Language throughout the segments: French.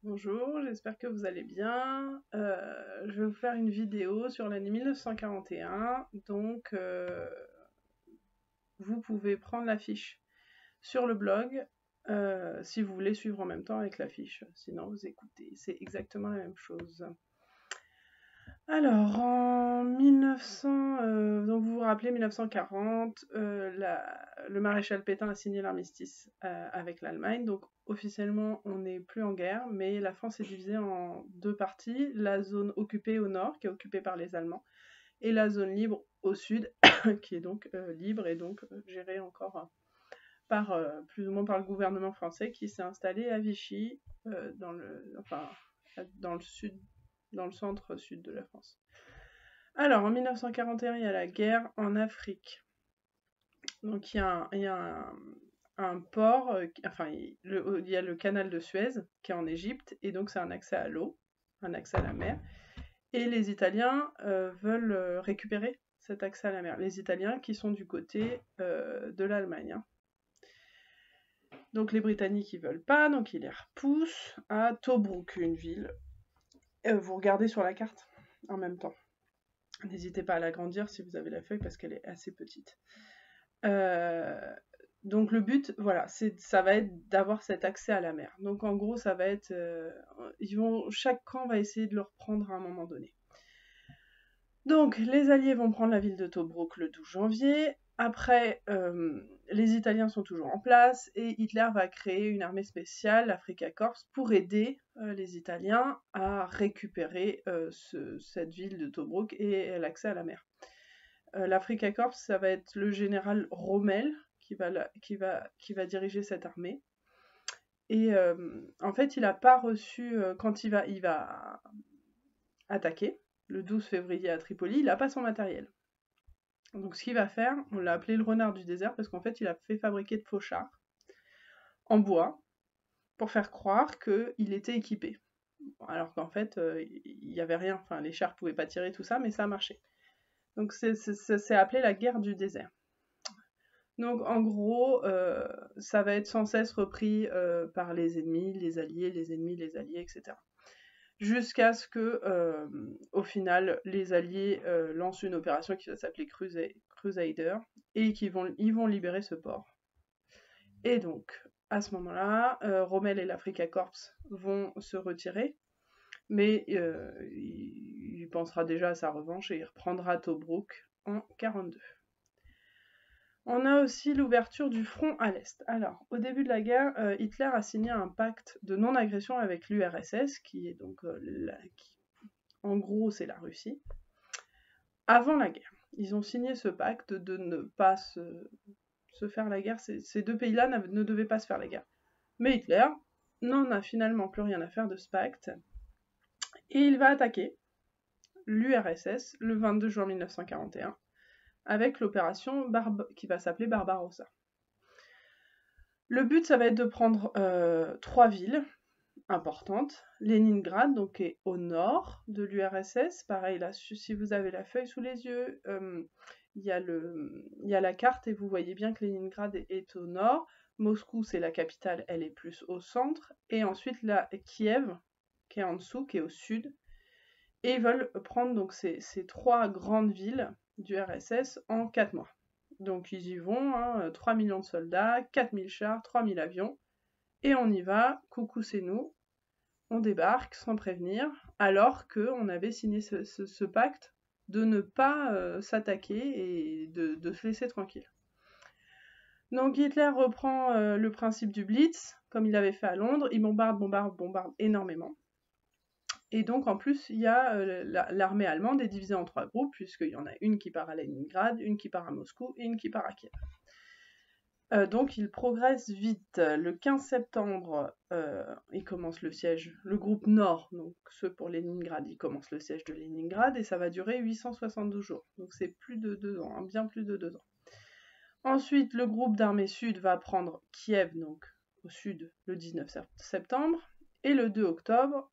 Bonjour, j'espère que vous allez bien. Je vais vous faire une vidéo sur l'année 1941. Donc, vous pouvez prendre l'affiche sur le blog si vous voulez suivre en même temps avec l'affiche. Sinon, vous écoutez. C'est exactement la même chose. Alors, en 1900, donc vous vous rappelez, 1940, le maréchal Pétain a signé l'armistice avec l'Allemagne. Donc, officiellement, on n'est plus en guerre, mais la France est divisée en deux parties. La zone occupée au nord, qui est occupée par les Allemands, et la zone libre au sud, qui est donc libre et donc gérée encore par, plus ou moins par le gouvernement français, qui s'est installé à Vichy, dans le sud, dans le centre-sud de la France. Alors, en 1941, il y a la guerre en Afrique. Donc, il y a un port, il y a le canal de Suez qui est en Égypte, et donc c'est un accès à l'eau, un accès à la mer. Et les Italiens veulent récupérer cet accès à la mer. Les Italiens qui sont du côté de l'Allemagne. Hein. Donc les Britanniques ils veulent pas, donc ils les repoussent à Tobruk, une ville. Vous regardez sur la carte en même temps. N'hésitez pas à l'agrandir si vous avez la feuille parce qu'elle est assez petite. Donc le but, voilà, ça va être d'avoir cet accès à la mer. Donc en gros, ça va être, chaque camp va essayer de le reprendre à un moment donné. Donc les Alliés vont prendre la ville de Tobruk le 12 janvier. Après, les Italiens sont toujours en place et Hitler va créer une armée spéciale, l'Afrika Korps, pour aider les Italiens à récupérer cette ville de Tobruk et l'accès à la mer. L'Afrika Korps, ça va être le général Rommel qui va diriger cette armée. Et en fait, il n'a pas reçu, quand il va attaquer, le 12 février à Tripoli, il n'a pas son matériel. Donc ce qu'il va faire, on l'a appelé le renard du désert parce qu'en fait il a fait fabriquer de faux chars en bois pour faire croire qu'il était équipé. Alors qu'en fait il n'y avait rien, enfin les chars pouvaient pas tirer tout ça, mais ça a marché. Donc c'est appelé la guerre du désert. Donc en gros, ça va être sans cesse repris par les ennemis, les alliés, les ennemis, les alliés, etc. Jusqu'à ce que, au final, les Alliés lancent une opération qui va s'appeler Crusader et ils vont libérer ce port. Et donc, à ce moment-là, Rommel et l'Afrika Korps vont se retirer, mais il pensera déjà à sa revanche et il reprendra Tobruk en 1942. On a aussi l'ouverture du front à l'Est. Alors, au début de la guerre, Hitler a signé un pacte de non-agression avec l'URSS, qui est donc, en gros, c'est la Russie. Avant la guerre, ils ont signé ce pacte de ne pas se faire la guerre. Ces deux pays-là ne devaient pas se faire la guerre. Mais Hitler n'en a finalement plus rien à faire de ce pacte. Et il va attaquer l'URSS le 22 juin 1941 avec l'opération qui va s'appeler Barbarossa. Le but, ça va être de prendre 3 villes importantes. Leningrad, donc qui est au nord de l'URSS. Pareil, là, si vous avez la feuille sous les yeux, il y a la carte et vous voyez bien que Leningrad est au nord. Moscou, c'est la capitale, elle est plus au centre. Et ensuite, là, Kiev, qui est en dessous, qui est au sud. Et ils veulent prendre donc ces 3 grandes villes du RSS en 4 mois. Donc ils y vont, hein, 3 millions de soldats, 4000 chars, 3000 avions. Et on y va, coucou c'est nous, on débarque sans prévenir, alors qu'on avait signé ce pacte de ne pas s'attaquer et de se laisser tranquille. Donc Hitler reprend le principe du Blitz, comme il avait fait à Londres, il bombarde énormément. Et donc en plus, il y a l'armée allemande est divisée en 3 groupes, puisqu'il y en a une qui part à Leningrad, une qui part à Moscou et une qui part à Kiev. Donc il progresse vite. Le 15 septembre, il commence le siège, le groupe Nord, donc ceux pour Leningrad, ils commencent le siège de Leningrad et ça va durer 872 jours. Donc c'est plus de 2 ans, hein, bien plus de 2 ans. Ensuite, le groupe d'armée sud va prendre Kiev, donc au sud, le 19 septembre. Et le 2 octobre,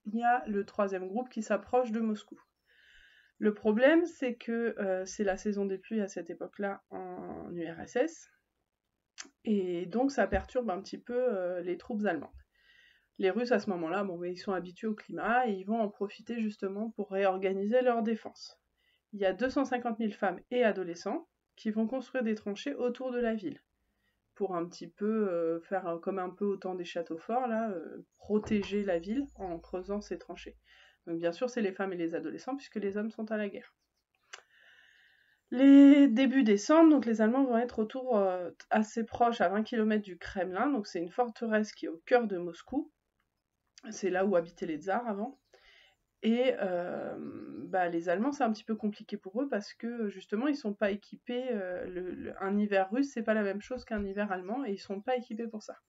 il y a le 3e groupe qui s'approche de Moscou. Le problème, c'est que c'est la saison des pluies à cette époque-là en URSS. Et donc ça perturbe un petit peu les troupes allemandes. Les Russes, à ce moment-là, bon, ils sont habitués au climat et ils vont en profiter justement pour réorganiser leur défense. Il y a 250 000 femmes et adolescents qui vont construire des tranchées autour de la ville pour un petit peu faire comme un peu au temps des châteaux forts, là, protéger la ville en creusant ces tranchées. Donc bien sûr, c'est les femmes et les adolescents puisque les hommes sont à la guerre. Les débuts décembre, donc les Allemands vont être autour assez proches, à 20 km du Kremlin, donc c'est une forteresse qui est au cœur de Moscou. C'est là où habitaient les tsars avant. Et les Allemands, c'est un petit peu compliqué pour eux parce que justement, ils sont pas équipés. Un hiver russe, c'est pas la même chose qu'un hiver allemand et ils sont pas équipés pour ça.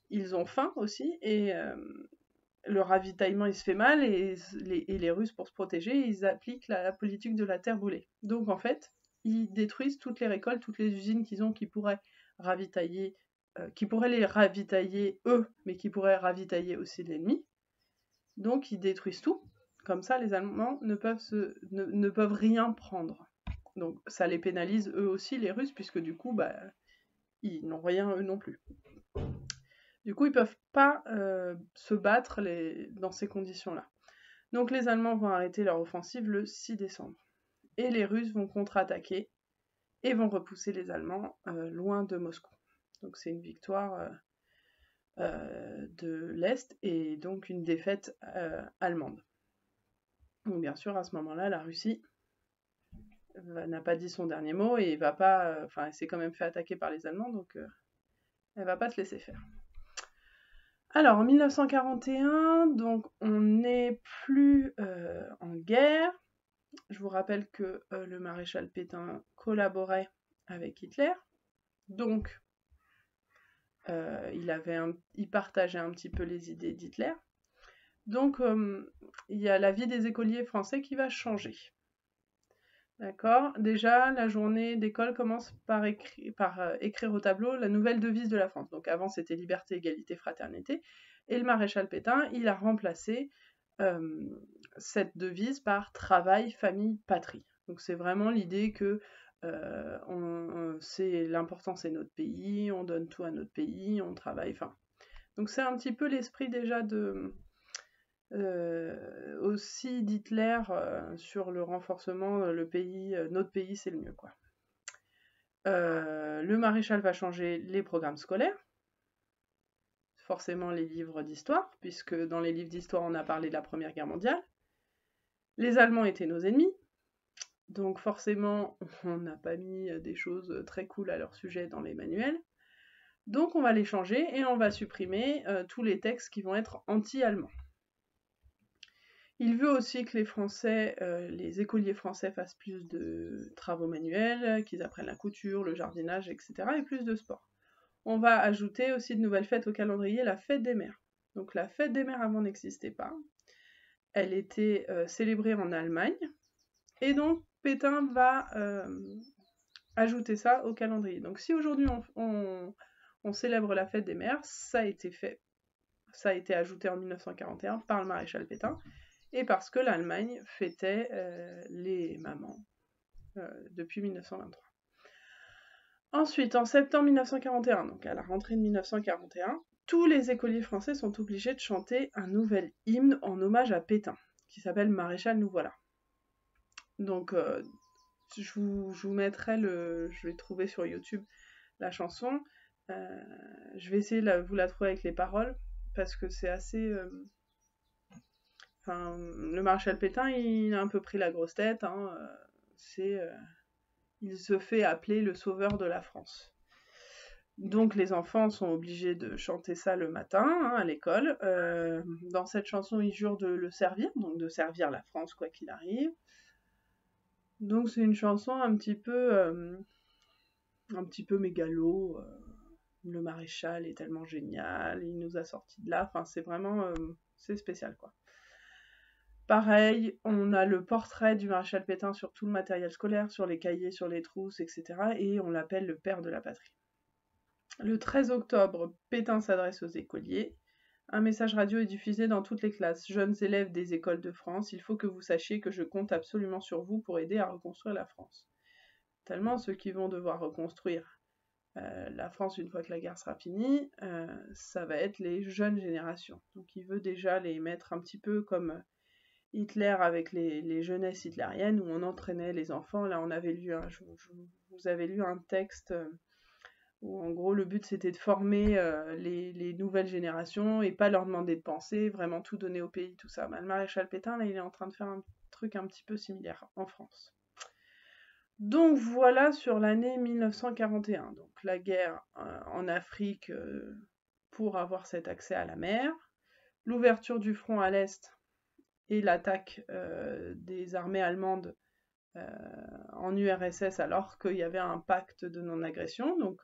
Ils ont faim aussi et le ravitaillement il se fait mal et les Russes, pour se protéger, ils appliquent la politique de la terre brûlée. Donc en fait, ils détruisent toutes les récoltes, toutes les usines qu'ils ont qui pourraient ravitailler, qui pourraient les ravitailler eux, mais qui pourraient ravitailler aussi l'ennemi. Donc ils détruisent tout. Comme ça, les Allemands ne peuvent rien prendre. Donc ça les pénalise eux aussi, les Russes, puisque du coup, ils n'ont rien eux non plus. Du coup, ils ne peuvent pas se battre dans ces conditions-là. Donc les Allemands vont arrêter leur offensive le 6 décembre. Et les Russes vont contre-attaquer et vont repousser les Allemands loin de Moscou. Donc c'est une victoire de l'Est et donc une défaite allemande. Donc bien sûr, à ce moment-là, la Russie n'a pas dit son dernier mot et va pas, elle s'est quand même fait attaquer par les Allemands, donc elle va pas se laisser faire. Alors en 1941, donc on n'est plus en guerre. Je vous rappelle que le maréchal Pétain collaborait avec Hitler, donc il partageait un petit peu les idées d'Hitler. Donc il y a la vie des écoliers français qui va changer. D'accord. Déjà, la journée d'école commence par écrire au tableau la nouvelle devise de la France. Donc avant, c'était liberté, égalité, fraternité. Et le maréchal Pétain, il a remplacé cette devise par travail, famille, patrie. Donc c'est vraiment l'idée que l'important c'est notre pays, on donne tout à notre pays, on travaille. Donc c'est un petit peu l'esprit déjà aussi d'Hitler sur le renforcement, notre pays c'est le mieux, quoi. Le maréchal va changer les programmes scolaires, forcément les livres d'histoire, puisque dans les livres d'histoire on a parlé de la Première Guerre mondiale. Les Allemands étaient nos ennemis, donc forcément on n'a pas mis des choses très cool à leur sujet dans les manuels. Donc on va les changer et on va supprimer tous les textes qui vont être anti-allemands. Il veut aussi que les écoliers français fassent plus de travaux manuels, qu'ils apprennent la couture, le jardinage, etc. et plus de sport. On va ajouter aussi de nouvelles fêtes au calendrier, la fête des mères. Donc la fête des mères avant n'existait pas. Elle était célébrée en Allemagne. Et donc Pétain va ajouter ça au calendrier. Donc si aujourd'hui on célèbre la fête des mères, ça a été ajouté en 1941 par le maréchal Pétain. Et parce que l'Allemagne fêtait les mamans depuis 1923. Ensuite, en septembre 1941, donc à la rentrée de 1941, tous les écoliers français sont obligés de chanter un nouvel hymne en hommage à Pétain, qui s'appelle Maréchal nous voilà. Donc, je vous mettrai je vais trouver sur YouTube la chanson. Je vais essayer de vous la trouver avec les paroles, parce que c'est assez... le maréchal Pétain, il a un peu pris la grosse tête, hein, il se fait appeler le sauveur de la France. Donc les enfants sont obligés de chanter ça le matin, hein, à l'école. Dans cette chanson, il jure de le servir, donc de servir la France quoi qu'il arrive. Donc c'est une chanson un petit peu mégalo. Le maréchal est tellement génial, il nous a sortis de là. Enfin, c'est vraiment... c'est spécial, quoi. Pareil, on a le portrait du maréchal Pétain sur tout le matériel scolaire, sur les cahiers, sur les trousses, etc. Et on l'appelle le père de la patrie. Le 13 octobre, Pétain s'adresse aux écoliers. Un message radio est diffusé dans toutes les classes. Jeunes élèves des écoles de France, il faut que vous sachiez que je compte absolument sur vous pour aider à reconstruire la France. Tellement ceux qui vont devoir reconstruire la France, une fois que la guerre sera finie, ça va être les jeunes générations. Donc il veut déjà les mettre un petit peu comme Hitler avec les jeunesses hitlériennes, où on entraînait les enfants. Là, on avait lu, vous avez lu un texte où en gros le but c'était de former les nouvelles générations et pas leur demander de penser, vraiment tout donner au pays, tout ça. Le maréchal Pétain, là, il est en train de faire un truc un petit peu similaire en France. Donc voilà sur l'année 1941, donc la guerre en Afrique pour avoir cet accès à la mer, l'ouverture du front à l'est et l'attaque des armées allemandes en URSS alors qu'il y avait un pacte de non-agression, donc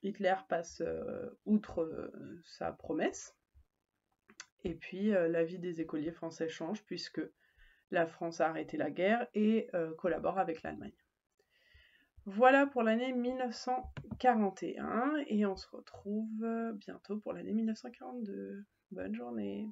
Hitler passe outre sa promesse, et puis la vie des écoliers français change puisque la France a arrêté la guerre et collabore avec l'Allemagne. Voilà pour l'année 1941 et on se retrouve bientôt pour l'année 1942. Bonne journée.